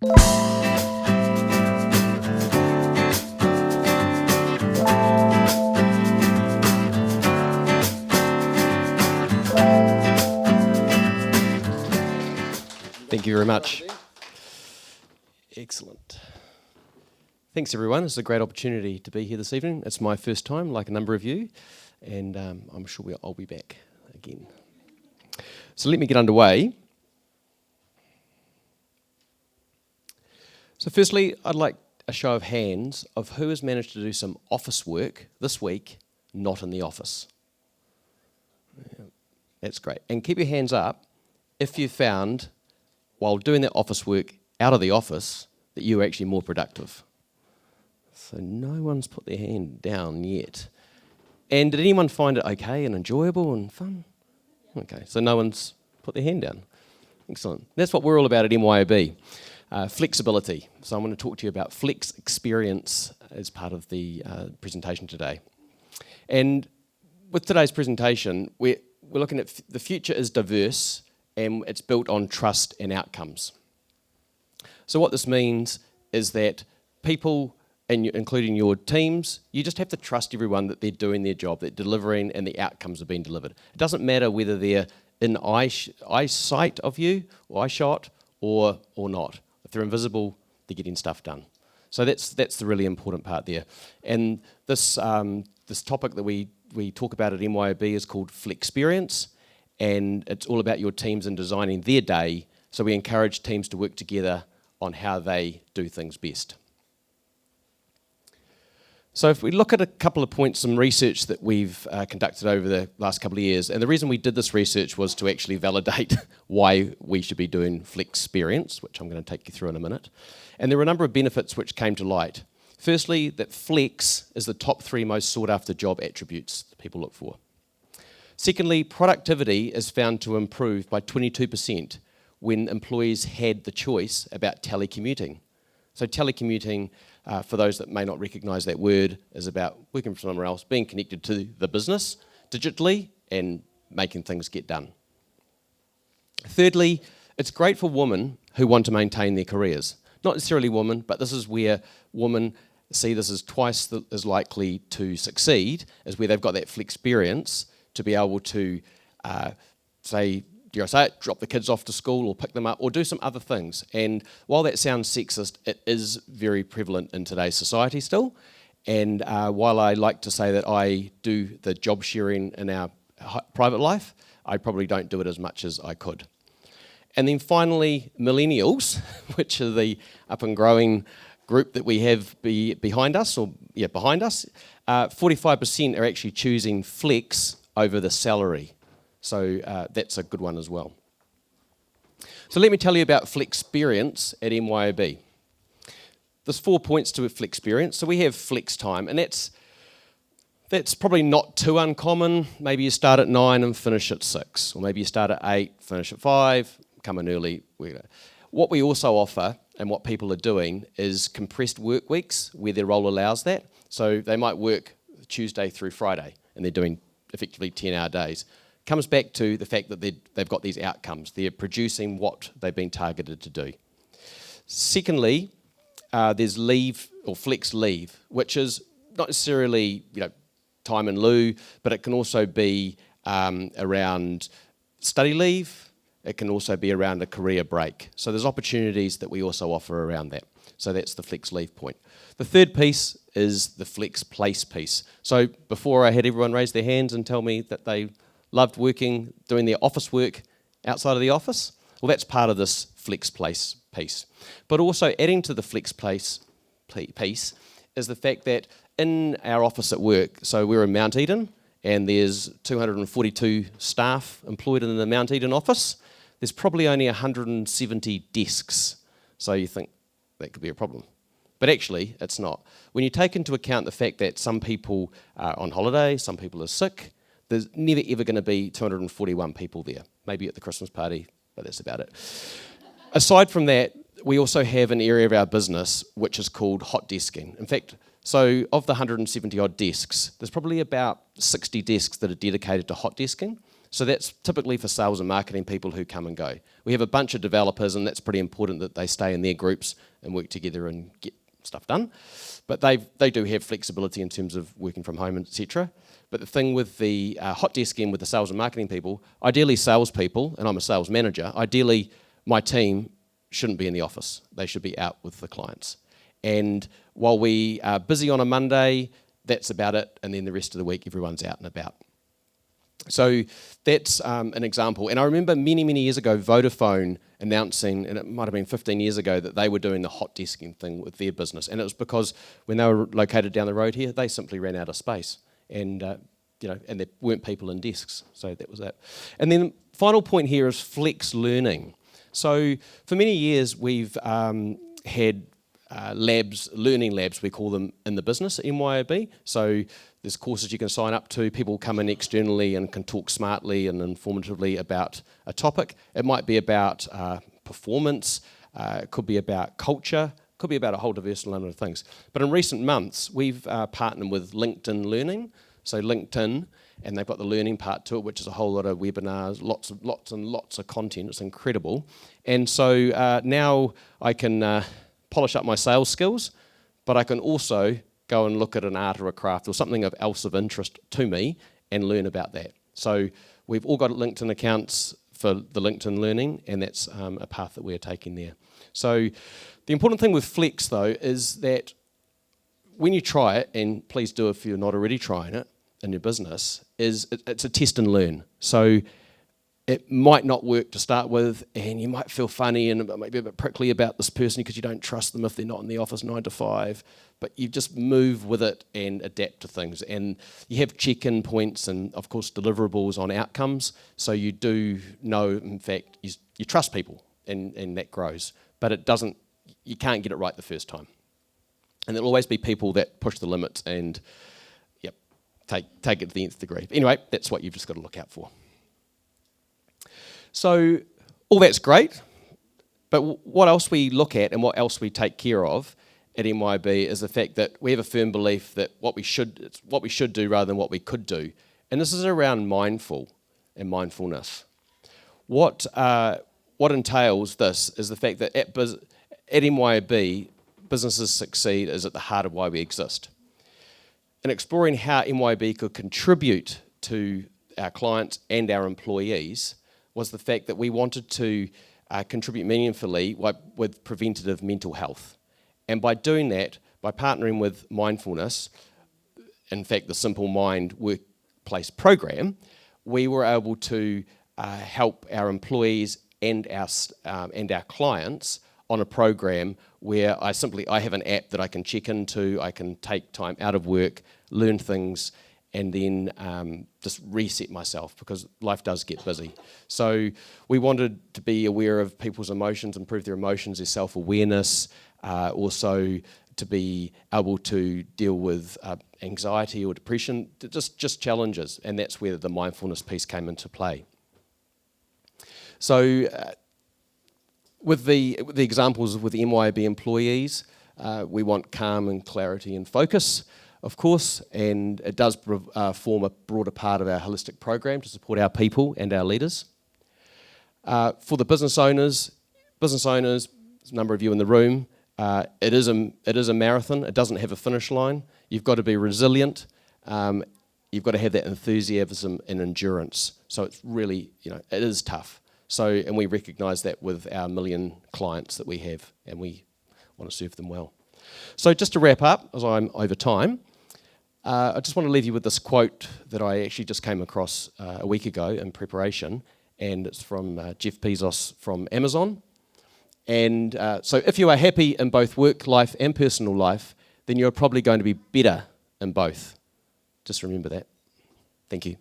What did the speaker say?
Thank you very much. Excellent. Thanks, everyone. It's a great opportunity to be here this evening. It's my first time, like a number of you, and I'm sure I'll be back again. So let me get underway. So firstly, I'd like a show of hands of who has managed to do some office work this week, not in the office. Yeah, that's great. And keep your hands up if you found, while doing that office work out of the office, that you were actually more productive. So no one's put their hand down yet. And did anyone find it okay and enjoyable and fun? Okay, so no one's put their hand down. Excellent. That's what we're all about at MYOB. Flexibility. So I'm going to talk to you about flex experience as part of the presentation today. And with today's presentation, we're looking at the future is diverse and it's built on trust and outcomes. So what this means is that people, and including your teams, you just have to trust everyone that they're doing their job, they're delivering, and the outcomes are being delivered. It doesn't matter whether they're in eyesight of you, or eyeshot, or not. If they're invisible, they're getting stuff done. So that's the really important part there. And this topic that we talk about at MYOB is called Flexperience, and it's all about your teams and designing their day. So we encourage teams to work together on how they do things best. So if we look at a couple of points, some research that we've conducted over the last couple of years, and the reason we did this research was to actually validate why we should be doing Flexperience, which I'm going to take you through in a minute. And there were a number of benefits which came to light. Firstly, that flex is the top 3 most sought after job attributes that people look for. Secondly, productivity is found to improve by 22% when employees had the choice about telecommuting. So telecommuting, for those that may not recognise that word, is about working for somewhere else, being connected to the business digitally and making things get done. Thirdly, it's great for women who want to maintain their careers. Not necessarily women, but this is where women see this as twice as likely to succeed, as where they've got that Flexperience to be able to, drop the kids off to school or pick them up or do some other things. And while that sounds sexist, it is very prevalent in today's society still. And while I like to say that I do the job sharing in our private life, I probably don't do it as much as I could. And then finally, millennials, which are the up and growing group that we have behind us, 45% are actually choosing flex over the salary. So that's a good one as well. So let me tell you about Flexperience at MYOB. There's 4 points to a Flexperience. So we have flex time, and that's probably not too uncommon. Maybe you start at 9 and finish at 6, or maybe you start at 8, finish at 5, come in early. What we also offer, and what people are doing, is compressed work weeks where their role allows that. So they might work Tuesday through Friday, and they're doing effectively 10-hour days. Comes back to the fact that they've got these outcomes. They're producing what they've been targeted to do. Secondly, there's leave or flex leave, which is not necessarily time in lieu, but it can also be around study leave. It can also be around a career break. So there's opportunities that we also offer around that. So that's the flex leave point. The third piece is the flex place piece. So before I had everyone raise their hands and tell me that they loved doing their office work outside of the office, well, that's part of this flex place piece. But also adding to the flex place piece is the fact that in our office at work, so we're in Mount Eden, and there's 242 staff employed in the Mount Eden office. There's probably only 170 desks. So you think that could be a problem. But actually, it's not. When you take into account the fact that some people are on holiday, some people are sick, there's never ever going to be 241 people there. Maybe at the Christmas party, but that's about it. Aside from that, we also have an area of our business which is called hot desking. In fact, so of the 170 odd desks, there's probably about 60 desks that are dedicated to hot desking. So that's typically for sales and marketing people who come and go. We have a bunch of developers, and that's pretty important that they stay in their groups and work together and get stuff done. But they do have flexibility in terms of working from home, etc. But the thing with the hot desking with the sales and marketing people, ideally salespeople, and I'm a sales manager, ideally my team shouldn't be in the office. They should be out with the clients. And while we are busy on a Monday, that's about it, and then the rest of the week everyone's out and about. So that's an example. And I remember many, many years ago, Vodafone announcing, and it might have been 15 years ago, that they were doing the hot desking thing with their business. And it was because when they were located down the road here, they simply ran out of space. And and there weren't people in desks. So that was that. And then final point here is flex learning. So for many years, we've had labs, learning labs, we call them, in the business at MYOB. So there's courses you can sign up to. People come in externally and can talk smartly and informatively about a topic. It might be about performance. It could be about culture. It could be about a whole diverse number of things. But in recent months, we've partnered with LinkedIn Learning. So LinkedIn, and they've got the learning part to it, which is a whole lot of webinars, lots of content. It's incredible. And so now I can polish up my sales skills, but I can also go and look at an art or a craft or something else of interest to me and learn about that. So we've all got LinkedIn accounts for the LinkedIn Learning, and that's a path that we're taking there. So the important thing with Flex, though, is that when you try it, and please do if you're not already trying it in your business, is it's a test and learn. So it might not work to start with, and you might feel funny and it might be a bit prickly about this person because you don't trust them if they're not in the office 9 to 5, but you just move with it and adapt to things. And you have check-in points and, of course, deliverables on outcomes, so you do know, in fact, you trust people, and that grows. But you can't get it right the first time. And there'll always be people that push the limits and, take it to the nth degree. Anyway, that's what you've just got to look out for. So all that's great, but what else we look at and what else we take care of at MYOB is the fact that we have a firm belief that it's what we should do rather than what we could do. And this is around mindful and mindfulness. What entails this is the fact that at MYOB, businesses succeed is at the heart of why we exist. And exploring how MYOB could contribute to our clients and our employees was the fact that we wanted to contribute meaningfully with preventative mental health. And by doing that, by partnering with mindfulness, in fact the Simple Mind workplace program, we were able to help our employees and our clients on a program where I have an app that I can check into, I can take time out of work, learn things, and then just reset myself because life does get busy. So we wanted to be aware of people's emotions, improve their emotions, their self-awareness, also to be able to deal with anxiety or depression, just challenges, and that's where the mindfulness piece came into play. So with the examples with the MYOB employees, we want calm and clarity and focus, of course, and it does form a broader part of our holistic program to support our people and our leaders. For the business owners, there's a number of you in the room, it is a marathon. It doesn't have a finish line. You've got to be resilient. You've got to have that enthusiasm and endurance. So it's really, it is tough. So, and we recognise that with our 1 million clients that we have, and we want to serve them well. So just to wrap up, as I'm over time, I just want to leave you with this quote that I actually just came across a week ago in preparation, and it's from Jeff Bezos from Amazon. And so if you are happy in both work life and personal life, then you're probably going to be better in both. Just remember that. Thank you.